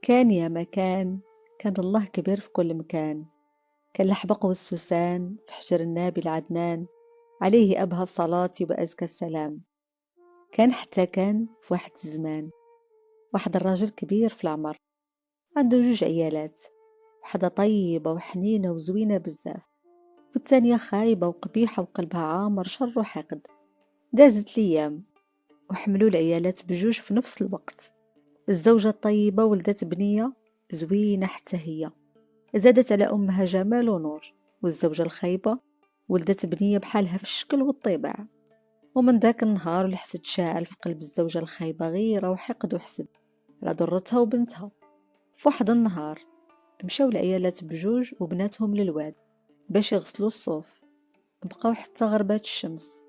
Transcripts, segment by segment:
كان يا مكان، كان الله كبير في كل مكان. كان الحبق والسوسان في حجر النبي العدنان، عليه أبهى الصلاة وأزكى السلام. كان حتى كان في واحد الزمان واحد الراجل كبير في العمر، عنده جوج عيالات، وحدة طيبة وحنينة وزوينة بزاف، والتانية خايبة وقبيحة وقلبها عامر شر وحقد. دازت الأيام وحملوا العيالات بجوج في نفس الوقت. الزوجة الطيبة ولدت بنية زوينة حتى هي، زادت على أمها جمال ونور، والزوجة الخايبة ولدت بنية بحالها في الشكل والطبع. ومن ذاك النهار الحسد شاعل في قلب الزوجة الخايبة، غيرة وحقد وحسد على ضرتها وبنتها. في واحد النهار مشاو العيالات بجوج وبناتهم للواد باش يغسلوا الصوف، بقاو حتى غربات الشمس،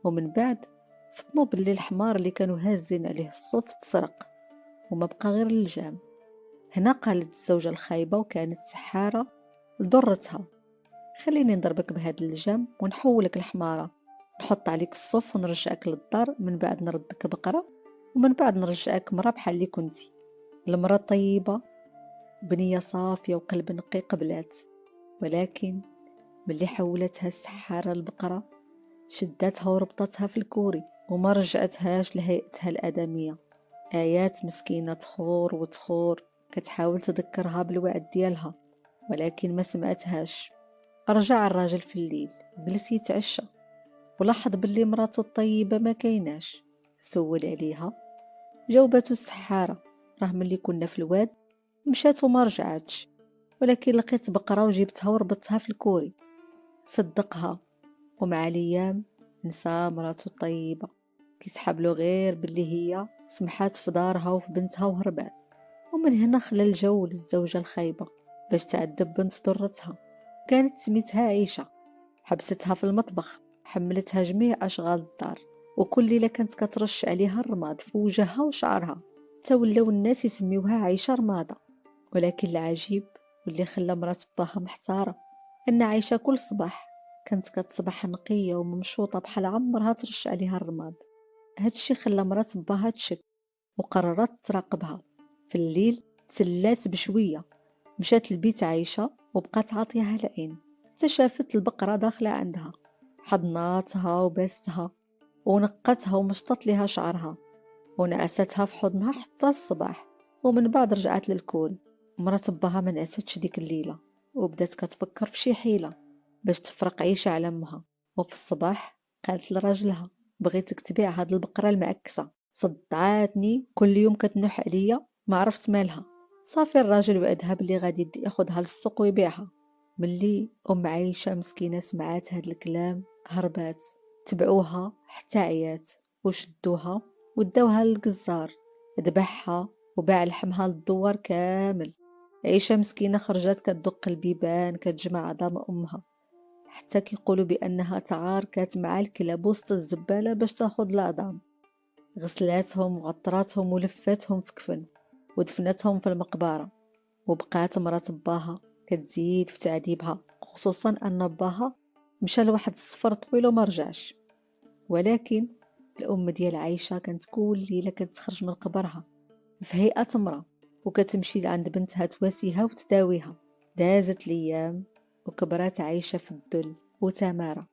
ومن بعد فطنوا باللي الحمار اللي كانوا هازين عليه الصوف تسرق وما بقى غير اللجام. هنا قالت الزوجة الخايبة وكانت سحارة لضرتها: خليني نضربك بهاد اللجام ونحولك الحمارة، نحط عليك الصوف ونرجعك للدار، من بعد نردك بقرة، ومن بعد نرجعك مرة بحال اللي كنتي. المرة طيبة بنية صافية وقلب نقي قبلات، ولكن ملي حولتها السحارة البقرة شدتها وربطتها في الكوري وما رجعتهاش لهيئتها الآدمية. آيات مسكينة تخور وتخور، كتحاول تذكرها بالوعد ديالها ولكن ما سمعتهاش. رجع الراجل في الليل جلس يتعشى، ولاحظ باللي مراته الطيبة ما كايناش. سول عليها، جاوبته السحارة: راه ملي كنا في الواد مشات وما رجعتش، ولكن لقيت بقرة وجبتها وربطتها في الكوري. صدقها، ومع الايام نسى مراته الطيبة، كيسحب له غير باللي هي سمحات في دارها وفي بنتها وهربات. ومن هنا خلى الجو للزوجة الخايبة باش تعذب بنت ضرتها. كانت سميتها عيشة، حبستها في المطبخ، حملتها جميع أشغال الدار، وكل ليلة كانت كترش عليها الرماد في وجهها وشعرها، تولاو الناس يسميوها عيشة رمادة. ولكن العجيب واللي خلى مرات باها محتارة أن عيشة كل صباح كانت كتصبح نقية وممشوطة بحال عمرها ترش عليها الرماد. هادشي خلى مرات باها تشك وقررت تراقبها. في الليل تسلات بشوية، مشات لبيت عايشة وبقات عاطيها العين، حتى شافت البقرة داخلة عندها، حضناتها وباستها ونقتها ومشطت لها شعرها ونعستها في حضنها حتى الصباح. ومن بعد رجعت للكول. مرات باها ما نعستش ديك الليلة، وبدات كتفكر في شي حيلة باش تفرق عيشة على امها. وفي الصباح قالت لراجلها: بغيتك تبيع هاد البقرة المعكسة، صدعاتني كل يوم كتنوح عليا، ما عرفت مالها. صافي الراجل وعدها بلي غادي ياخدها للسوق ويبيعها. ملي عايشة مسكينة سمعات هاد الكلام هربات، تبعوها حتى عيات وشدوها وداوها للجزار، ذبحها وباع لحمها للدوار كامل. عيشة مسكينة خرجت كتدق البيبان كتجمع عظام أمها، حتى كيقولوا بأنها تعاركت مع الكلاب وسط الزبالة باش تاخد العظام. غسلاتهم وغطراتهم ولفتهم في كفن ودفنتهم في المقبرة. وبقات مرات باها كتزيد في تعذيبها، خصوصا أن باها مشى لواحد السفر طويل وما رجعش. ولكن الأم ديال عايشة كانت كل ليلة كتخرج من قبرها في هيئة امرأة، وكتمشي عند بنتها تواسيها وتداويها. دازت الأيام وكبرات عايشة في الذل وتمارة،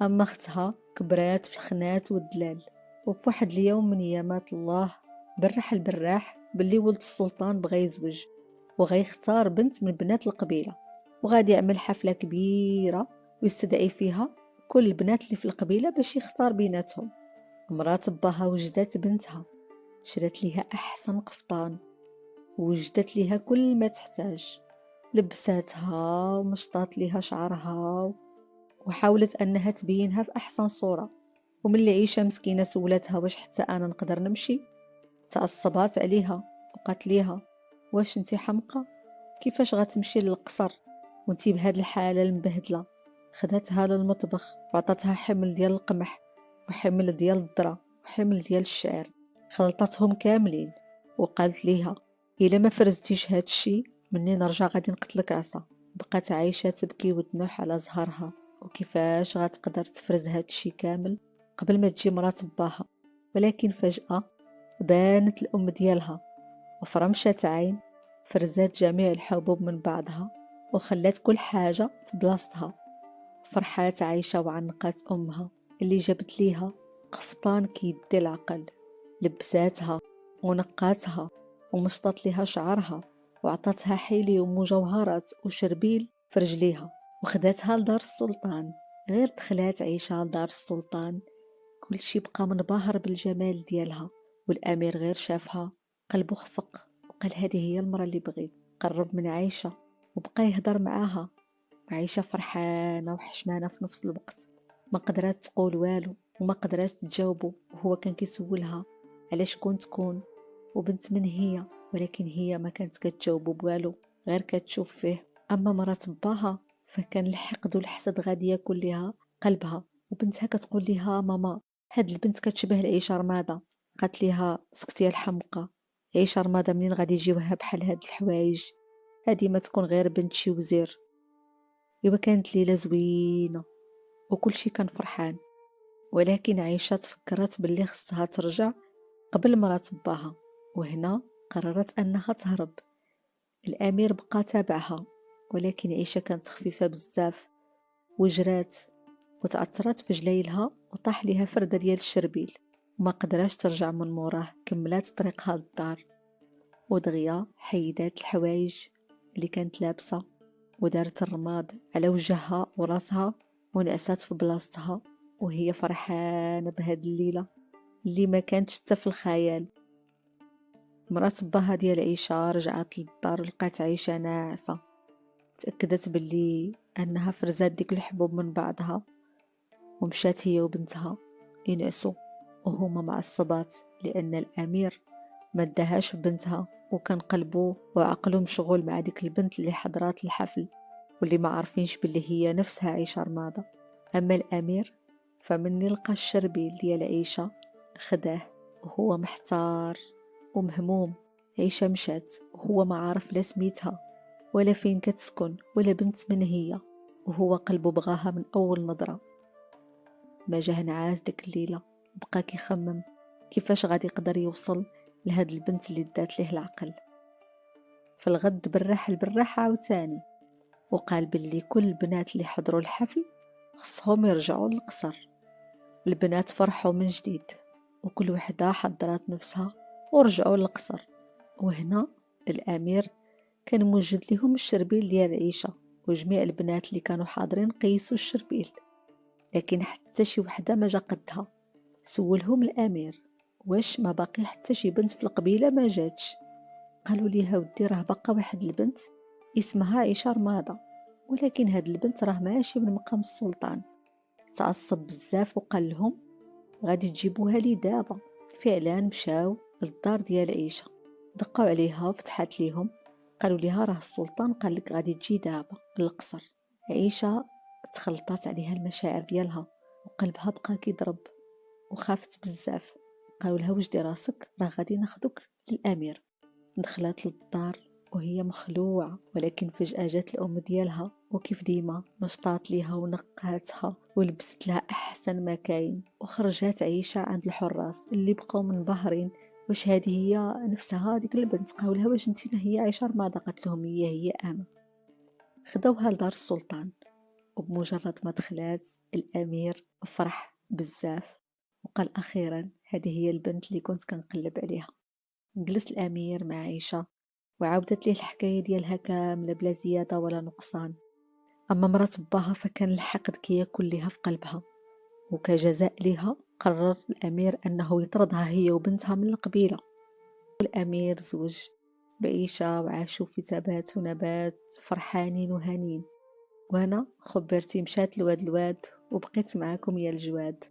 أما أختها كبرات في الخنات والدلال. وفي واحد اليوم من أيامات الله برح البراح باللي ولد السلطان بغى يزوج وغيختار بنت من بنات القبيلة، وغادي يعمل حفلة كبيرة ويستدعي فيها كل البنات اللي في القبيلة باش يختار بيناتهم. مرات باها وجدت بنتها، شرت ليها أحسن قفطان ووجدت ليها كل ما تحتاج، لبساتها ومشطات ليها شعرها وحاولت أنها تبينها في أحسن صورة. ومن اللي عيشة مسكينة سولتها: واش حتى أنا نقدر نمشي؟ تعصبات عليها وقالت ليها: واش انتي حمقى؟ كيفاش غتمشي للقصر وانتي بهاد الحالة المبهدلة؟ خدتها للمطبخ وعطاتها حمل ديال القمح وحمل ديال الذرة وحمل ديال الشعير، خلطتهم كاملين وقالت ليها: إلا ما فرزتيش هاد الشي مني نرجع غادي نقتلك عصا. بقات عايشة تبكي وتنوح على زهرها، وكيفاش غتقدر تفرز هاد الشي كامل قبل ما تجي مرات باها. ولكن فجأة بانت الأم ديالها وفرمشت عين فرزات جميع الحبوب من بعضها وخلات كل حاجة في بلاصتها. فرحات عايشة وعنقات أمها اللي جابت ليها قفطان كيدي العقل، لبساتها ونقاتها ومشطت ليها شعرها وعطتها حيلي ومجوهرات وشربيل في رجليها وخداتها لدار السلطان. غير دخلات عيشة لدار السلطان كل شي بقى منبهر بالجمال ديالها، والأمير غير شافها قلبه خفق وقال هذه هي المرأة اللي بغيت. قرب من عيشة وبقى يهدر معاها، عايشة فرحانة وحشمانة في نفس الوقت. ما قدرات تقول والو وما قدرات تجاوبه، وهو كان كيسولها علاش كنت تكون وبنت من هي، ولكن هي ما كانت كتجاوبه بوالو، غير كتشوف فيه. اما مرات باها فكان الحقد والحسد غادي ياكل ليها قلبها، وبنتها كتقول ليها ماما هاد البنت كتشبه العيشه رماده. قالت ليها سكتي يا الحمقى، عيشه رماده منين غادي يجيوها بحال هاد الحوايج؟ هادي ما تكون غير بنت شي وزير. يبقى كانت ليلة زوينة وكل شي كان فرحان، ولكن عيشة تفكرت باللي خصها ترجع قبل ما باها، وهنا قررت أنها تهرب. الأمير بقى تابعها، ولكن عيشة كانت خفيفة بزاف وجرات وتعثرت في جليلها وطاح ليها فردة ديال الشربيل وما قدراش ترجع من موراه. كملات طريقها للدار ودغيا حيدات الحوايج اللي كانت لابسة ودارت الرماد على وجهها وراسها ونعسات في بلاصتها، وهي فرحانة بهاد الليلة اللي ما كانتش حتى في الخيال. مرات باها ديال عيشة رجعت للدار ولقات عيشة ناعسة، تأكدت باللي أنها فرزات ديك الحبوب من بعضها ومشات هي وبنتها ينعسوا وهما معصبات لأن الأمير ما اداهاش بنتها، وكان قلبه وعقله مشغول مع ديك البنت اللي حضرات الحفل واللي ما عارفينش باللي هي نفسها عيشة رمادة. أما الأمير فمن لقى الشربيل ديال عيشة خداه وهو محتار ومهموم. عيشة مشات وهو ما عارف لا سميتها ولا فين كتسكن ولا بنت من هي، وهو قلبه بغاها من أول نظرة. ما جاه نعاس ديك الليلة بقى كيخمم كيفاش غادي يقدر يوصل لهاد البنت اللي دات ليه العقل. في الغد بالراح عاوتاني وقال باللي كل البنات اللي حضروا الحفل خصهم يرجعوا للقصر. البنات فرحوا من جديد وكل وحدة حضرات نفسها ورجعوا للقصر. وهنا الأمير كان موجد لهم الشربيل ديال عيشة، وجميع البنات اللي كانوا حاضرين قيسوا الشربيل، لكن حتى شي وحدة ما جا قدها. سولهم الأمير واش ما باقي حتى شي بنت في القبيلة ما جاتش؟ قالوا ليها ودي راه بقى واحد البنت اسمها عيشة رمادة، ولكن هاد البنت راه ماشي من مقام السلطان. تعصب بزاف وقال لهم غادي تجيبوها لي دابا. فعلا مشاو للدار ديال عيشة، دقوا عليها وفتحت ليهم، قالوا ليها راه السلطان قال لك غادي تجي دابا للقصر. عيشة تخلطات عليها المشاعر ديالها وقلبها بقى كيضرب وخافت بزاف. قالوا لها وجدي راسك راه غادي ناخدوك للأمير. دخلت للدار وهي مخلوعة، ولكن فجأة جات الأم ديالها وكيف ديما نشطات ليها ونقاتها ولبست لها أحسن ما كاين، وخرجات عيشة عند الحراس اللي بقاو منبهرين واش هذه هي نفسها ديك البنت. قالوا لها واش انت هي عيشة رمادة؟ قالت لهم هي أنا. خدوها لدار السلطان، وبمجرد ما دخلات الأمير فرح بزاف وقال أخيرا هذه هي البنت اللي كنت كنقلب عليها. جلس الأمير مع عيشة وعاودت ليه الحكاية ديالها كاملة بلا زيادة ولا نقصان. أما مرات باها فكان الحقد كياكل ليها في قلبها، وكجزاء ليها قرر الأمير أنه يطردها هي وبنتها من القبيلة. والأمير زوج بعيشة وعاشوا في تبات ونبات فرحانين وهانين. وأنا خبرتي مشات الواد وبقيت معاكم يا الجواد.